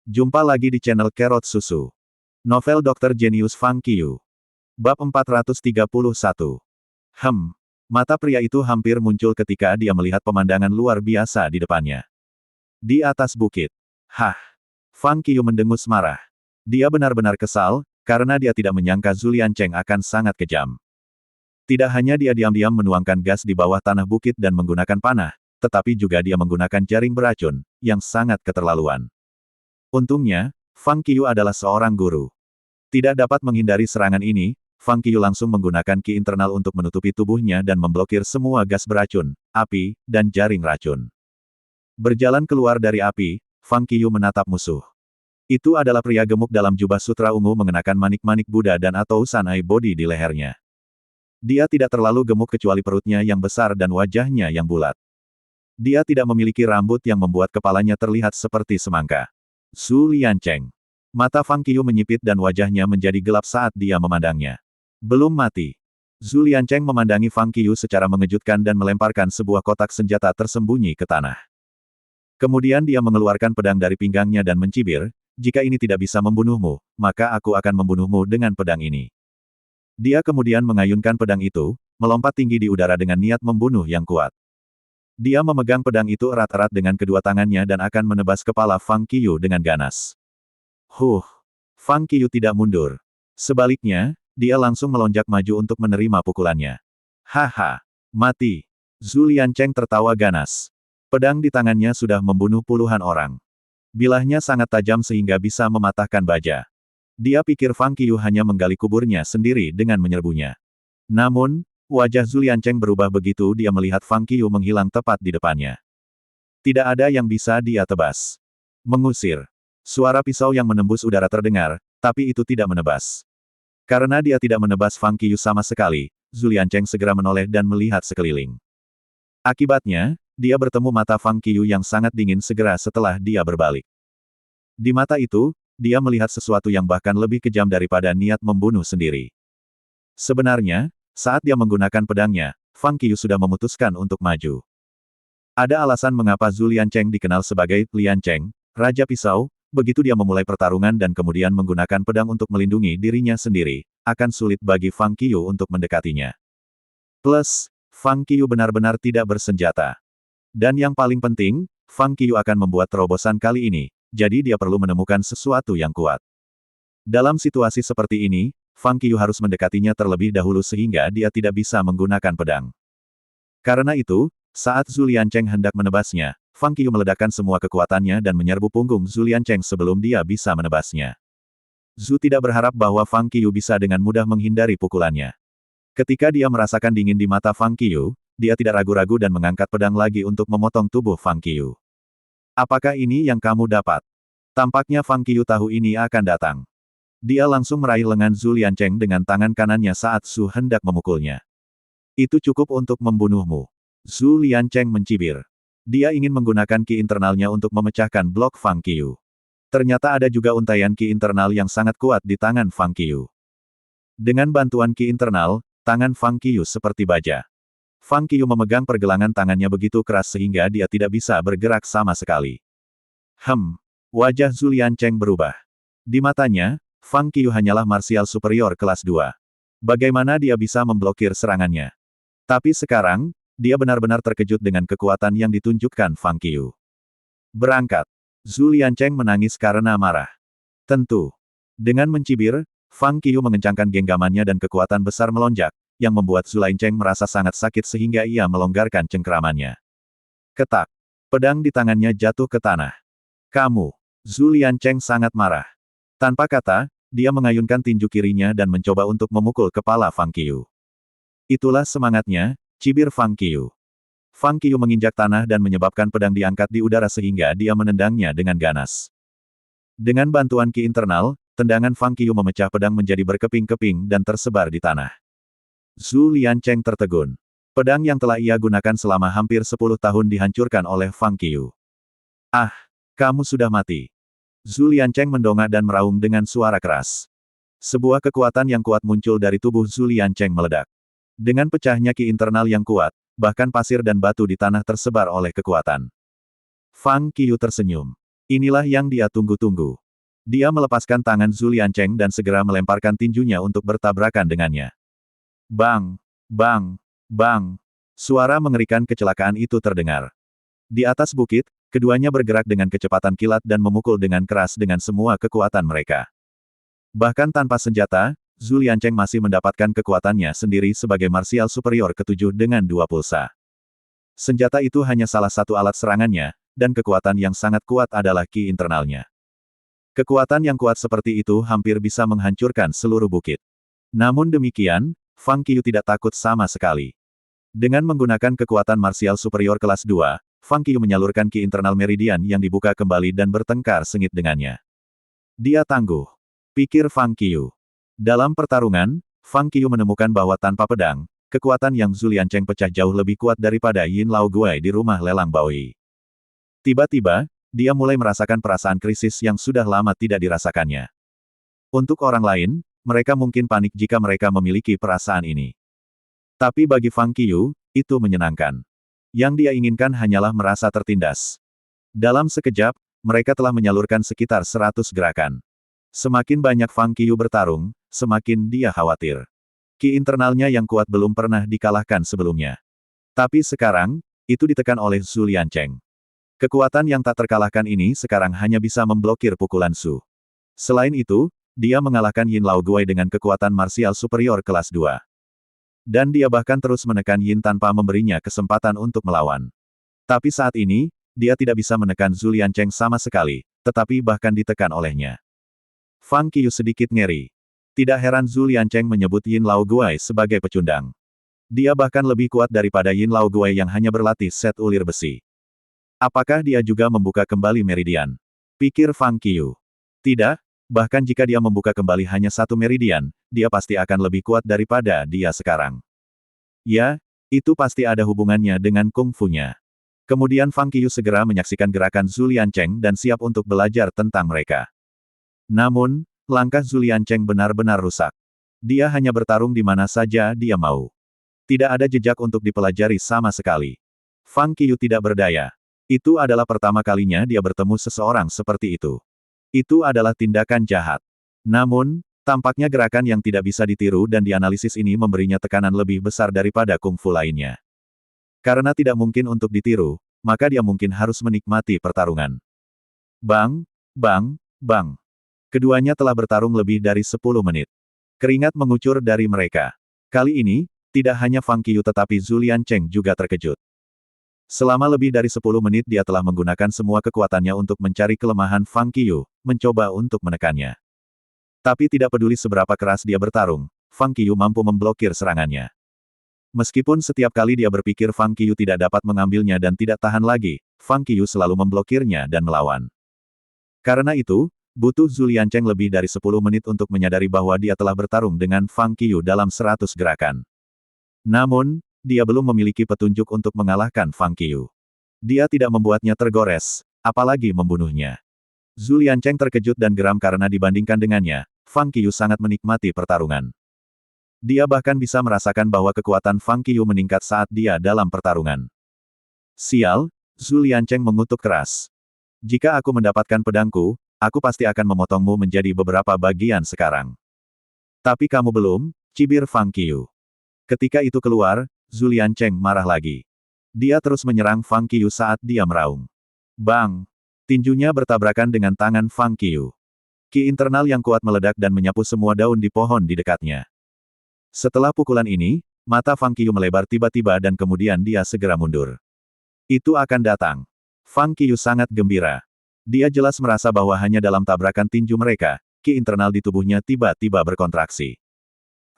Jumpa lagi di channel Kerot Susu. Novel Dokter Jenius Fang Qiu. Bab 431. Mata pria itu hampir muncul ketika dia melihat pemandangan luar biasa di depannya. Di atas bukit. Fang Qiu mendengus marah. Dia benar-benar kesal, karena dia tidak menyangka Zhu Liancheng akan sangat kejam. Tidak hanya dia diam-diam menuangkan gas di bawah tanah bukit dan menggunakan panah, tetapi juga dia menggunakan jaring beracun, yang sangat keterlaluan. Untungnya, Fang Qiu adalah seorang guru. Tidak dapat menghindari serangan ini, Fang Qiu langsung menggunakan ki internal untuk menutupi tubuhnya dan memblokir semua gas beracun, api, dan jaring racun. Berjalan keluar dari api, Fang Qiu menatap musuh. Itu adalah pria gemuk dalam jubah sutra ungu mengenakan manik-manik Buddha dan atau sanai body di lehernya. Dia tidak terlalu gemuk kecuali perutnya yang besar dan wajahnya yang bulat. Dia tidak memiliki rambut yang membuat kepalanya terlihat seperti semangka. Zhu Liancheng. Mata Fang Qiu menyipit dan wajahnya menjadi gelap saat dia memandangnya. Belum mati. Zhu Liancheng memandangi Fang Qiu secara mengejutkan dan melemparkan sebuah kotak senjata tersembunyi ke tanah. Kemudian dia mengeluarkan pedang dari pinggangnya dan mencibir, "Jika ini tidak bisa membunuhmu, maka aku akan membunuhmu dengan pedang ini." Dia kemudian mengayunkan pedang itu, melompat tinggi di udara dengan niat membunuh yang kuat. Dia memegang pedang itu erat-erat dengan kedua tangannya dan akan menebas kepala Fang Qiu dengan ganas. Fang Qiu tidak mundur. Sebaliknya, dia langsung melonjak maju untuk menerima pukulannya. Mati. Zhu Liancheng tertawa ganas. Pedang di tangannya sudah membunuh puluhan orang. Bilahnya sangat tajam sehingga bisa mematahkan baja. Dia pikir Fang Qiu hanya menggali kuburnya sendiri dengan menyerbunya. Namun, wajah Zhu Liancheng berubah begitu dia melihat Fang Qiu menghilang tepat di depannya. Tidak ada yang bisa dia tebas. Mengusir. Suara pisau yang menembus udara terdengar, tapi itu tidak menebas. Karena dia tidak menebas Fang Qiu sama sekali, Zhu Liancheng segera menoleh dan melihat sekeliling. Akibatnya, dia bertemu mata Fang Qiu yang sangat dingin segera setelah dia berbalik. Di mata itu, dia melihat sesuatu yang bahkan lebih kejam daripada niat membunuh sendiri. Sebenarnya, saat dia menggunakan pedangnya, Fang Qiu sudah memutuskan untuk maju. Ada alasan mengapa Zhu Liancheng dikenal sebagai Liancheng, Raja Pisau, begitu dia memulai pertarungan dan kemudian menggunakan pedang untuk melindungi dirinya sendiri, akan sulit bagi Fang Qiu untuk mendekatinya. Plus, Fang Qiu benar-benar tidak bersenjata. Dan yang paling penting, Fang Qiu akan membuat terobosan kali ini, jadi dia perlu menemukan sesuatu yang kuat. Dalam situasi seperti ini, Fang Qiu harus mendekatinya terlebih dahulu sehingga dia tidak bisa menggunakan pedang. Karena itu, saat Zhu Liancheng hendak menebasnya, Fang Qiu meledakkan semua kekuatannya dan menyerbu punggung Zhu Liancheng sebelum dia bisa menebasnya. Zhu tidak berharap bahwa Fang Qiu bisa dengan mudah menghindari pukulannya. Ketika dia merasakan dingin di mata Fang Qiu, dia tidak ragu-ragu dan mengangkat pedang lagi untuk memotong tubuh Fang Qiu. "Apakah ini yang kamu dapat?" Tampaknya Fang Qiu tahu ini akan datang. Dia langsung meraih lengan Zhu Liancheng dengan tangan kanannya saat Zhu hendak memukulnya. "Itu cukup untuk membunuhmu." Zhu Liancheng mencibir. Dia ingin menggunakan ki internalnya untuk memecahkan blok Fang Qiu. Ternyata ada juga untaian ki internal yang sangat kuat di tangan Fang Qiu. Dengan bantuan ki internal, tangan Fang Qiu seperti baja. Fang Qiu memegang pergelangan tangannya begitu keras sehingga dia tidak bisa bergerak sama sekali. Wajah Zhu Liancheng berubah. Di matanya, Fang Qiu hanyalah marsial superior kelas 2. Bagaimana dia bisa memblokir serangannya? Tapi sekarang, dia benar-benar terkejut dengan kekuatan yang ditunjukkan Fang Qiu. Berangkat. Zhu Liancheng menangis karena marah. Tentu. Dengan mencibir, Fang Qiu mengencangkan genggamannya dan kekuatan besar melonjak, yang membuat Zhu Liancheng merasa sangat sakit sehingga ia melonggarkan cengkeramannya. Ketak. Pedang di tangannya jatuh ke tanah. "Kamu." Zhu Liancheng sangat marah. Tanpa kata, dia mengayunkan tinju kirinya dan mencoba untuk memukul kepala Fang Qiu. Itulah semangatnya, cibir Fang Qiu. Fang Qiu menginjak tanah dan menyebabkan pedang diangkat di udara sehingga dia menendangnya dengan ganas. Dengan bantuan ki internal, tendangan Fang Qiu memecah pedang menjadi berkeping-keping dan tersebar di tanah. Zhu Liancheng tertegun. Pedang yang telah ia gunakan selama hampir 10 tahun dihancurkan oleh Fang Qiu. Kamu sudah mati." Zhu Liancheng mendongak dan meraung dengan suara keras. Sebuah kekuatan yang kuat muncul dari tubuh Zhu Liancheng meledak. Dengan pecahnya ki internal yang kuat, bahkan pasir dan batu di tanah tersebar oleh kekuatan. Fang Qiu tersenyum. Inilah yang dia tunggu-tunggu. Dia melepaskan tangan Zhu Liancheng dan segera melemparkan tinjunya untuk bertabrakan dengannya. Bang! Bang! Bang! Suara mengerikan kecelakaan itu terdengar. Di atas bukit, keduanya bergerak dengan kecepatan kilat dan memukul dengan keras dengan semua kekuatan mereka. Bahkan tanpa senjata, Zhu Liancheng masih mendapatkan kekuatannya sendiri sebagai marsial superior ketujuh dengan 2 pulsa. Senjata itu hanya salah satu alat serangannya, dan kekuatan yang sangat kuat adalah ki internalnya. Kekuatan yang kuat seperti itu hampir bisa menghancurkan seluruh bukit. Namun demikian, Fang Qiu tidak takut sama sekali. Dengan menggunakan kekuatan marsial superior kelas 2, Fang Qiu menyalurkan ki internal meridian yang dibuka kembali dan bertengkar sengit dengannya. Dia tangguh, pikir Fang Qiu. Dalam pertarungan, Fang Qiu menemukan bahwa tanpa pedang, kekuatan yang Zhu Liancheng pecah jauh lebih kuat daripada Yin Lao Guai di rumah lelang Baoyi. Tiba-tiba, dia mulai merasakan perasaan krisis yang sudah lama tidak dirasakannya. Untuk orang lain, mereka mungkin panik jika mereka memiliki perasaan ini. Tapi bagi Fang Qiu, itu menyenangkan. Yang dia inginkan hanyalah merasa tertindas. Dalam sekejap, mereka telah menyalurkan sekitar 100 gerakan. Semakin banyak Fang Qiu bertarung, semakin dia khawatir. Ki internalnya yang kuat belum pernah dikalahkan sebelumnya. Tapi sekarang, itu ditekan oleh Zhu Liancheng. Kekuatan yang tak terkalahkan ini sekarang hanya bisa memblokir pukulan Zhu. Selain itu, dia mengalahkan Yin Lao Guai dengan kekuatan marsial superior kelas 2. Dan dia bahkan terus menekan Yin tanpa memberinya kesempatan untuk melawan. Tapi saat ini, dia tidak bisa menekan Zhu Liancheng sama sekali, tetapi bahkan ditekan olehnya. Fang Qiu sedikit ngeri. Tidak heran Zhu Liancheng menyebut Yin Lao Guai sebagai pecundang. Dia bahkan lebih kuat daripada Yin Lao Guai yang hanya berlatih set ulir besi. Apakah dia juga membuka kembali meridian? Pikir Fang Qiu. Tidak, bahkan jika dia membuka kembali hanya satu meridian, dia pasti akan lebih kuat daripada dia sekarang. Ya, itu pasti ada hubungannya dengan kungfunya. Kemudian Fang Qiu segera menyaksikan gerakan Zhu Liancheng dan siap untuk belajar tentang mereka. Namun, langkah Zhu Liancheng benar-benar rusak. Dia hanya bertarung di mana saja dia mau. Tidak ada jejak untuk dipelajari sama sekali. Fang Qiu tidak berdaya. Itu adalah pertama kalinya dia bertemu seseorang seperti itu. Itu adalah tindakan jahat. Namun, tampaknya gerakan yang tidak bisa ditiru dan dianalisis ini memberinya tekanan lebih besar daripada kungfu lainnya. Karena tidak mungkin untuk ditiru, maka dia mungkin harus menikmati pertarungan. Bang, bang, bang. Keduanya telah bertarung lebih dari 10 menit. Keringat mengucur dari mereka. Kali ini, tidak hanya Fang Qiu tetapi Zhu Liancheng juga terkejut. Selama lebih dari 10 menit dia telah menggunakan semua kekuatannya untuk mencari kelemahan Fang Qiu, mencoba untuk menekannya. Tapi tidak peduli seberapa keras dia bertarung, Fang Qiu mampu memblokir serangannya. Meskipun setiap kali dia berpikir Fang Qiu tidak dapat mengambilnya dan tidak tahan lagi, Fang Qiu selalu memblokirnya dan melawan. Karena itu, butuh Zhu Liancheng lebih dari 10 menit untuk menyadari bahwa dia telah bertarung dengan Fang Qiu dalam 100 gerakan. Namun, dia belum memiliki petunjuk untuk mengalahkan Fang Qiu. Dia tidak membuatnya tergores, apalagi membunuhnya. Zhu Liancheng terkejut dan geram karena dibandingkan dengannya, Fang Qiu sangat menikmati pertarungan. Dia bahkan bisa merasakan bahwa kekuatan Fang Qiu meningkat saat dia dalam pertarungan. Sial, Zhu Liancheng mengutuk keras. Jika aku mendapatkan pedangku, aku pasti akan memotongmu menjadi beberapa bagian sekarang. Tapi kamu belum, cibir Fang Qiu. Ketika itu keluar, Zhu Liancheng marah lagi. Dia terus menyerang Fang Qiu saat dia meraung. Bang! Tinjunya bertabrakan dengan tangan Fang Qiu. Ki internal yang kuat meledak dan menyapu semua daun di pohon di dekatnya. Setelah pukulan ini, mata Fang Qiu melebar tiba-tiba dan kemudian dia segera mundur. Itu akan datang. Fang Qiu sangat gembira. Dia jelas merasa bahwa hanya dalam tabrakan tinju mereka, ki internal di tubuhnya tiba-tiba berkontraksi.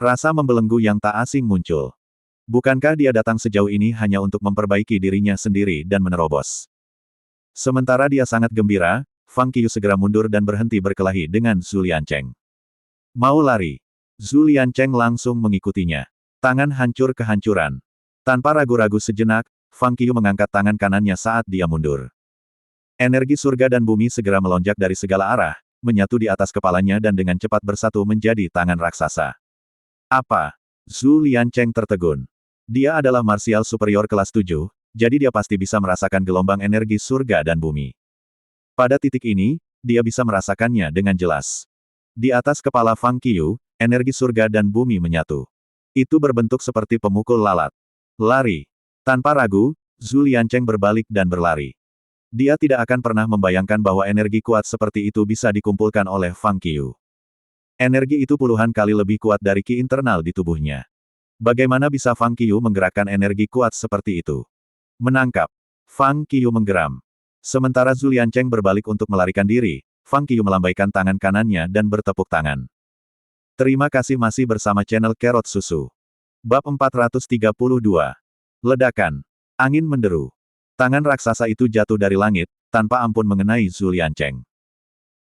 Rasa membelenggu yang tak asing muncul. Bukankah dia datang sejauh ini hanya untuk memperbaiki dirinya sendiri dan menerobos? Sementara dia sangat gembira, Fang Qiu segera mundur dan berhenti berkelahi dengan Zhu Liancheng. Mau lari? Zhu Liancheng langsung mengikutinya. Tangan hancur kehancuran. Tanpa ragu-ragu sejenak, Fang Qiu mengangkat tangan kanannya saat dia mundur. Energi surga dan bumi segera melonjak dari segala arah, menyatu di atas kepalanya dan dengan cepat bersatu menjadi tangan raksasa. Apa? Zhu Liancheng tertegun. Dia adalah marsial superior kelas 7, jadi dia pasti bisa merasakan gelombang energi surga dan bumi. Pada titik ini, dia bisa merasakannya dengan jelas. Di atas kepala Fang Qiu, energi surga dan bumi menyatu. Itu berbentuk seperti pemukul lalat. Lari. Tanpa ragu, Zhu Liancheng berbalik dan berlari. Dia tidak akan pernah membayangkan bahwa energi kuat seperti itu bisa dikumpulkan oleh Fang Qiu. Energi itu puluhan kali lebih kuat dari ki internal di tubuhnya. Bagaimana bisa Fang Qiu menggerakkan energi kuat seperti itu? Menangkap. Fang Qiu menggeram. Sementara Zhu Liancheng berbalik untuk melarikan diri, Fang Qiu melambaikan tangan kanannya dan bertepuk tangan. Terima kasih masih bersama channel Carrot Susu. Bab 432. Ledakan. Angin menderu. Tangan raksasa itu jatuh dari langit, tanpa ampun mengenai Zhu Liancheng.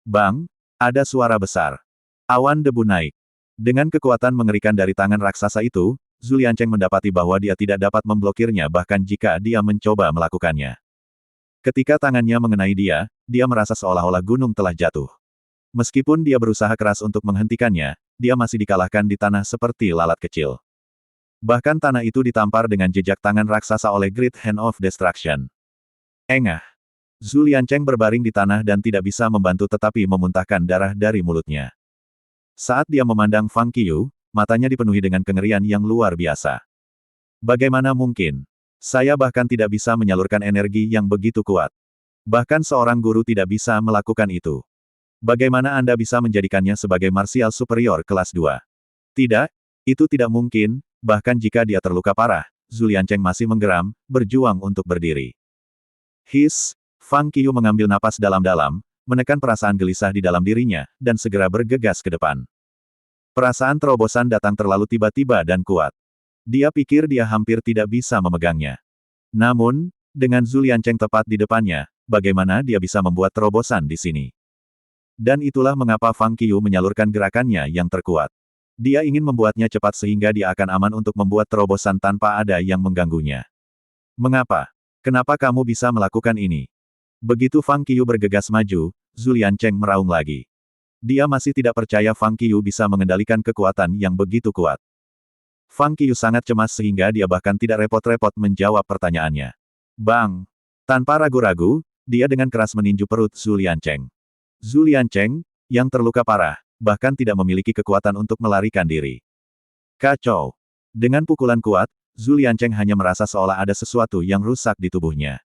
Bang! Ada suara besar. Awan debu naik. Dengan kekuatan mengerikan dari tangan raksasa itu, Zhu Liancheng mendapati bahwa dia tidak dapat memblokirnya bahkan jika dia mencoba melakukannya. Ketika tangannya mengenai dia, dia merasa seolah-olah gunung telah jatuh. Meskipun dia berusaha keras untuk menghentikannya, dia masih dikalahkan di tanah seperti lalat kecil. Bahkan tanah itu ditampar dengan jejak tangan raksasa oleh Great Hand of Destruction. Engah. Zhu Liancheng berbaring di tanah dan tidak bisa membantu tetapi memuntahkan darah dari mulutnya. Saat dia memandang Fang Qiu, matanya dipenuhi dengan kengerian yang luar biasa. Bagaimana mungkin? Saya bahkan tidak bisa menyalurkan energi yang begitu kuat. Bahkan seorang guru tidak bisa melakukan itu. Bagaimana Anda bisa menjadikannya sebagai martial superior kelas 2? Tidak, itu tidak mungkin, bahkan jika dia terluka parah, Zhu Liancheng masih menggeram, berjuang untuk berdiri. Fang Qiu mengambil napas dalam-dalam, menekan perasaan gelisah di dalam dirinya, dan segera bergegas ke depan. Perasaan terobosan datang terlalu tiba-tiba dan kuat. Dia pikir dia hampir tidak bisa memegangnya. Namun, dengan Zhu Liancheng tepat di depannya, bagaimana dia bisa membuat terobosan di sini? Dan itulah mengapa Fang Qiu menyalurkan gerakannya yang terkuat. Dia ingin membuatnya cepat sehingga dia akan aman untuk membuat terobosan tanpa ada yang mengganggunya. Mengapa? Kenapa kamu bisa melakukan ini? Begitu Fang Qiu bergegas maju, Zhu Liancheng meraung lagi. Dia masih tidak percaya Fang Qiu bisa mengendalikan kekuatan yang begitu kuat. Fang Qiu sangat cemas sehingga dia bahkan tidak repot-repot menjawab pertanyaannya. Bang! Tanpa ragu-ragu, dia dengan keras meninju perut Zhu Liancheng. Zhu Liancheng, yang terluka parah, bahkan tidak memiliki kekuatan untuk melarikan diri. Kacau! Dengan pukulan kuat, Zhu Liancheng hanya merasa seolah ada sesuatu yang rusak di tubuhnya.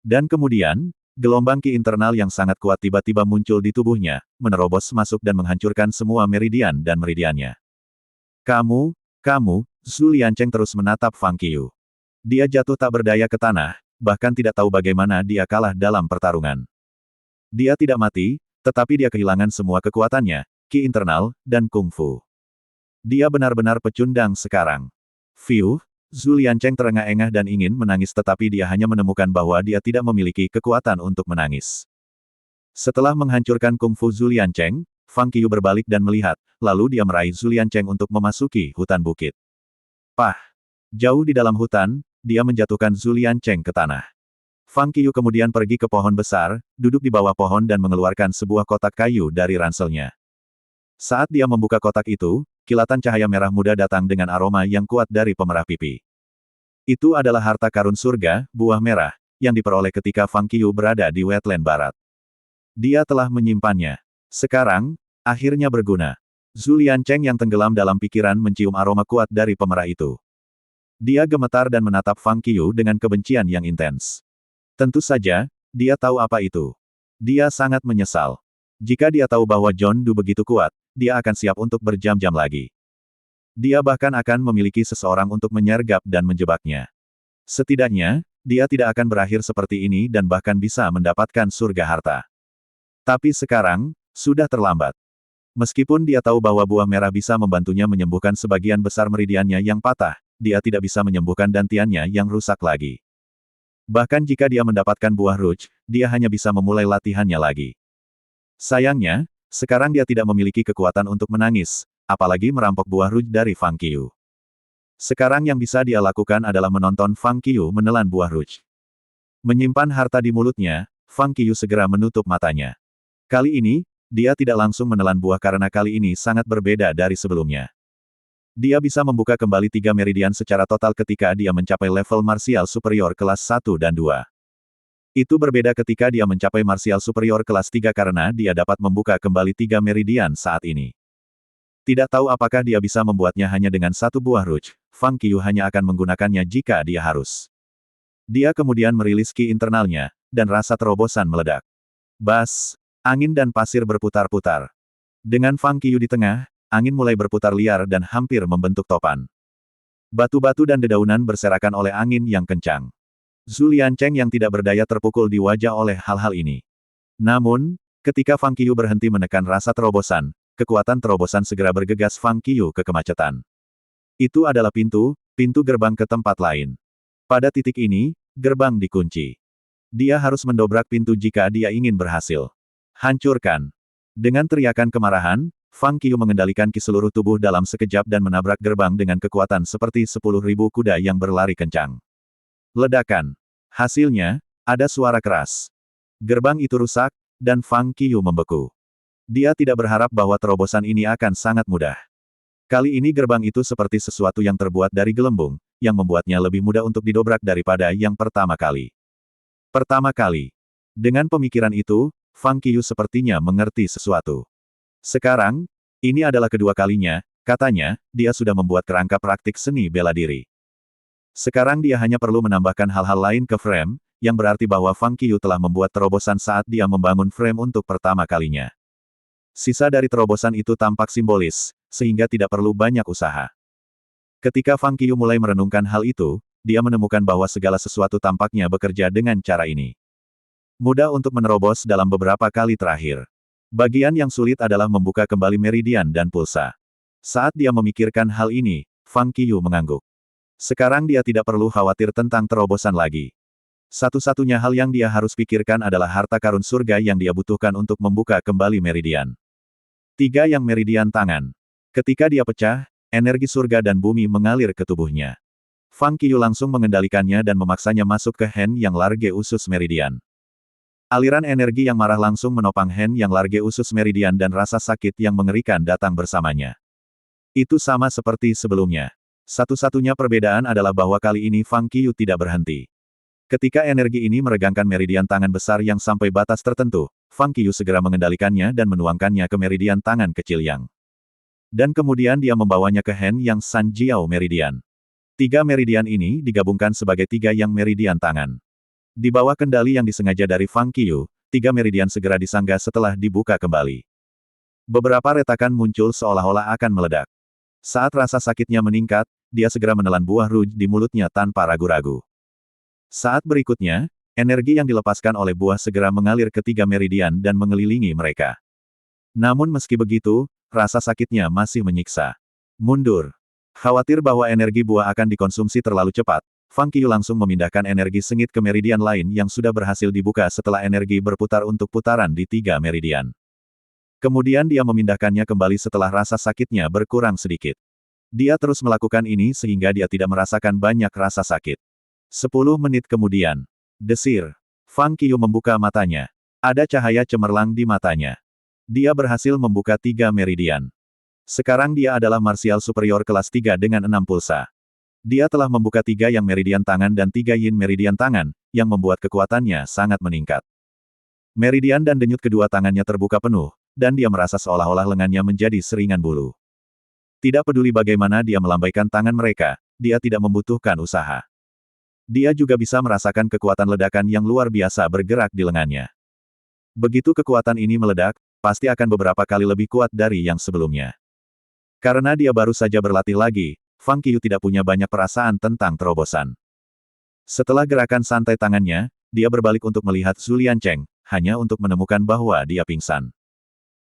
Dan kemudian, gelombang ki internal yang sangat kuat tiba-tiba muncul di tubuhnya, menerobos masuk dan menghancurkan semua meridian dan meridiannya. Kamu, Zhu Liancheng terus menatap Fang Qiu. Dia jatuh tak berdaya ke tanah, bahkan tidak tahu bagaimana dia kalah dalam pertarungan. Dia tidak mati, tetapi dia kehilangan semua kekuatannya, ki internal, dan kungfu. Dia benar-benar pecundang sekarang. Zhu Liancheng terengah-engah dan ingin menangis tetapi dia hanya menemukan bahwa dia tidak memiliki kekuatan untuk menangis. Setelah menghancurkan kungfu Zhu Liancheng, Fang Qiu berbalik dan melihat, lalu dia meraih Zhu Liancheng untuk memasuki hutan bukit. Pah! Jauh di dalam hutan, dia menjatuhkan Zhu Liancheng ke tanah. Fang Qiu kemudian pergi ke pohon besar, duduk di bawah pohon dan mengeluarkan sebuah kotak kayu dari ranselnya. Saat dia membuka kotak itu, kilatan cahaya merah muda datang dengan aroma yang kuat dari pemerah pipi. Itu adalah harta karun surga, buah merah, yang diperoleh ketika Fang Qiu berada di wetland barat. Dia telah menyimpannya. Sekarang, akhirnya berguna. Zhu Liancheng yang tenggelam dalam pikiran mencium aroma kuat dari pemerah itu. Dia gemetar dan menatap Fang Qiu dengan kebencian yang intens. Tentu saja, dia tahu apa itu. Dia sangat menyesal. Jika dia tahu bahwa John Du begitu kuat, dia akan siap untuk berjam-jam lagi. Dia bahkan akan memiliki seseorang untuk menyergap dan menjebaknya. Setidaknya, dia tidak akan berakhir seperti ini dan bahkan bisa mendapatkan surga harta. Tapi sekarang, sudah terlambat. Meskipun dia tahu bahwa buah merah bisa membantunya menyembuhkan sebagian besar meridiannya yang patah, dia tidak bisa menyembuhkan dantiannya yang rusak lagi. Bahkan jika dia mendapatkan buah Rouge, dia hanya bisa memulai latihannya lagi. Sayangnya, sekarang dia tidak memiliki kekuatan untuk menangis, apalagi merampok buah Rouge dari Fang Qiu. Sekarang yang bisa dia lakukan adalah menonton Fang Qiu menelan buah Rouge. Menyimpan harta di mulutnya, Fang Qiu segera menutup matanya. Kali ini, dia tidak langsung menelan buah karena kali ini sangat berbeda dari sebelumnya. Dia bisa membuka kembali 3 meridian secara total ketika dia mencapai level martial superior kelas 1 dan 2. Itu berbeda ketika dia mencapai martial superior kelas 3 karena dia dapat membuka kembali 3 meridian saat ini. Tidak tahu apakah dia bisa membuatnya hanya dengan satu buah rouge, Fang Qiu hanya akan menggunakannya jika dia harus. Dia kemudian merilis ki internalnya, dan rasa terobosan meledak. Bas, angin dan pasir berputar-putar. Dengan Fang Qiu di tengah, angin mulai berputar liar dan hampir membentuk topan. Batu-batu dan dedaunan berserakan oleh angin yang kencang. Zhu Liancheng yang tidak berdaya terpukul di wajah oleh hal-hal ini. Namun, ketika Fang Qiu berhenti menekan rasa terobosan, kekuatan terobosan segera bergegas Fang Qiu ke kemacetan. Itu adalah pintu gerbang ke tempat lain. Pada titik ini, gerbang dikunci. Dia harus mendobrak pintu jika dia ingin berhasil. Hancurkan. Dengan teriakan kemarahan, Fang Qiu mengendalikan ki seluruh tubuh dalam sekejap dan menabrak gerbang dengan kekuatan seperti 10.000 kuda yang berlari kencang. Ledakan. Hasilnya, ada suara keras. Gerbang itu rusak, dan Fang Qiu membeku. Dia tidak berharap bahwa terobosan ini akan sangat mudah. Kali ini gerbang itu seperti sesuatu yang terbuat dari gelembung, yang membuatnya lebih mudah untuk didobrak daripada yang pertama kali. Pertama kali. Dengan pemikiran itu, Fang Qiu sepertinya mengerti sesuatu. Sekarang, ini adalah kedua kalinya, katanya, dia sudah membuat kerangka praktik seni bela diri. Sekarang dia hanya perlu menambahkan hal-hal lain ke frame, yang berarti bahwa Fang Qiu telah membuat terobosan saat dia membangun frame untuk pertama kalinya. Sisa dari terobosan itu tampak simbolis, sehingga tidak perlu banyak usaha. Ketika Fang Qiu mulai merenungkan hal itu, dia menemukan bahwa segala sesuatu tampaknya bekerja dengan cara ini. Mudah untuk menerobos dalam beberapa kali terakhir. Bagian yang sulit adalah membuka kembali meridian dan pulsa. Saat dia memikirkan hal ini, Fang Qiu mengangguk. Sekarang dia tidak perlu khawatir tentang terobosan lagi. Satu-satunya hal yang dia harus pikirkan adalah harta karun surga yang dia butuhkan untuk membuka kembali meridian. 3 yang meridian tangan. Ketika dia pecah, energi surga dan bumi mengalir ke tubuhnya. Fang Qiu langsung mengendalikannya dan memaksanya masuk ke Hen yang large usus meridian. Aliran energi yang marah langsung menopang Hen yang large usus meridian dan rasa sakit yang mengerikan datang bersamanya. Itu sama seperti sebelumnya. Satu-satunya perbedaan adalah bahwa kali ini Fang Qiu tidak berhenti. Ketika energi ini meregangkan meridian tangan besar yang sampai batas tertentu, Fang Qiu segera mengendalikannya dan menuangkannya ke meridian tangan kecil yang. Dan kemudian dia membawanya ke Hen yang San Jiao meridian. 3 meridian ini digabungkan sebagai 3 yang meridian tangan. Di bawah kendali yang disengaja dari Fang Qiu, 3 meridian segera disanggah setelah dibuka kembali. Beberapa retakan muncul seolah-olah akan meledak. Saat rasa sakitnya meningkat, dia segera menelan buah rouge di mulutnya tanpa ragu-ragu. Saat berikutnya, energi yang dilepaskan oleh buah segera mengalir ke 3 meridian dan mengelilingi mereka. Namun meski begitu, rasa sakitnya masih menyiksa. Mundur. Khawatir bahwa energi buah akan dikonsumsi terlalu cepat, Fang Qiu langsung memindahkan energi sengit ke meridian lain yang sudah berhasil dibuka setelah energi berputar untuk putaran di 3 meridian. Kemudian dia memindahkannya kembali setelah rasa sakitnya berkurang sedikit. Dia terus melakukan ini sehingga dia tidak merasakan banyak rasa sakit. 10 menit kemudian. Desir. Fang Qiu membuka matanya. Ada cahaya cemerlang di matanya. Dia berhasil membuka 3 meridian. Sekarang dia adalah martial superior kelas 3 dengan 6 pulsa. Dia telah membuka 3 yang meridian tangan dan 3 yin meridian tangan, yang membuat kekuatannya sangat meningkat. Meridian dan denyut kedua tangannya terbuka penuh, dan dia merasa seolah-olah lengannya menjadi seringan bulu. Tidak peduli bagaimana dia melambaikan tangan mereka, dia tidak membutuhkan usaha. Dia juga bisa merasakan kekuatan ledakan yang luar biasa bergerak di lengannya. Begitu kekuatan ini meledak, pasti akan beberapa kali lebih kuat dari yang sebelumnya. Karena dia baru saja berlatih lagi, Fang Qiu tidak punya banyak perasaan tentang terobosan. Setelah gerakan santai tangannya, dia berbalik untuk melihat Zhu Liancheng, hanya untuk menemukan bahwa dia pingsan.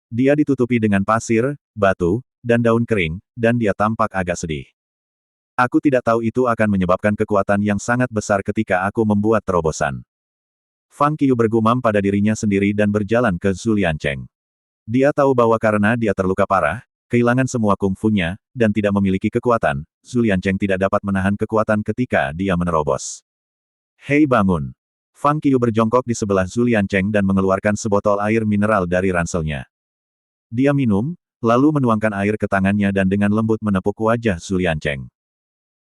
Dia ditutupi dengan pasir, batu, dan daun kering, dan dia tampak agak sedih. Aku tidak tahu itu akan menyebabkan kekuatan yang sangat besar ketika aku membuat terobosan. Fang Qiu bergumam pada dirinya sendiri dan berjalan ke Zhu Liancheng. Dia tahu bahwa karena dia terluka parah, kehilangan semua kungfunya, dan tidak memiliki kekuatan, Zhu Liancheng tidak dapat menahan kekuatan ketika dia menerobos. Hei bangun! Fang Qiu berjongkok di sebelah Zhu Liancheng dan mengeluarkan sebotol air mineral dari ranselnya. Dia minum, lalu menuangkan air ke tangannya dan dengan lembut menepuk wajah Zhu Liancheng.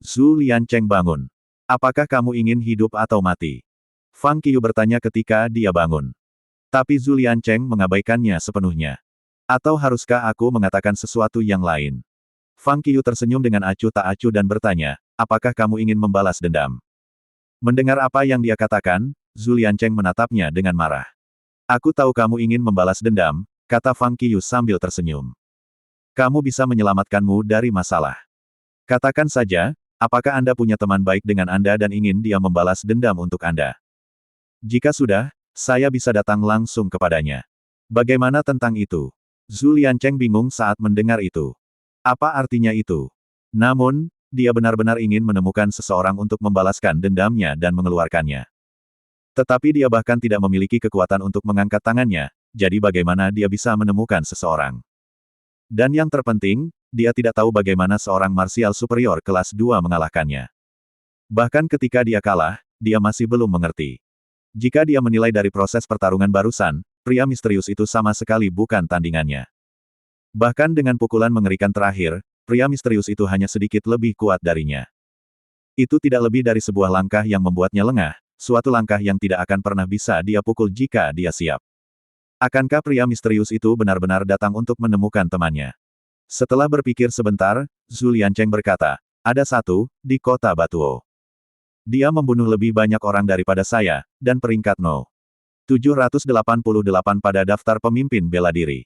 Zhu Liancheng bangun. Apakah kamu ingin hidup atau mati? Fang Qiyu bertanya ketika dia bangun. Tapi Zhu Liancheng mengabaikannya sepenuhnya. Atau haruskah aku mengatakan sesuatu yang lain? Fang Qiyu tersenyum dengan acuh tak acuh dan bertanya, apakah kamu ingin membalas dendam? Mendengar apa yang dia katakan, Zhu Liancheng menatapnya dengan marah. Aku tahu kamu ingin membalas dendam, kata Fang Qiyu sambil tersenyum. Kamu bisa menyelamatkanmu dari masalah. Katakan saja, apakah Anda punya teman baik dengan Anda dan ingin dia membalas dendam untuk Anda? Jika sudah, saya bisa datang langsung kepadanya. Bagaimana tentang itu? Zhu Liancheng bingung saat mendengar itu. Apa artinya itu? Namun, dia benar-benar ingin menemukan seseorang untuk membalaskan dendamnya dan mengeluarkannya. Tetapi dia bahkan tidak memiliki kekuatan untuk mengangkat tangannya, jadi bagaimana dia bisa menemukan seseorang? Dan yang terpenting, dia tidak tahu bagaimana seorang marsial superior kelas 2 mengalahkannya. Bahkan ketika dia kalah, dia masih belum mengerti. Jika dia menilai dari proses pertarungan barusan, pria misterius itu sama sekali bukan tandingannya. Bahkan dengan pukulan mengerikan terakhir, pria misterius itu hanya sedikit lebih kuat darinya. Itu tidak lebih dari sebuah langkah yang membuatnya lengah, suatu langkah yang tidak akan pernah bisa dia pukul jika dia siap. Akankah pria misterius itu benar-benar datang untuk menemukan temannya? Setelah berpikir sebentar, Zhu Liancheng berkata, ada satu, di kota Batuo. Dia membunuh lebih banyak orang daripada saya, dan peringkat No. 788 pada daftar pemimpin bela diri.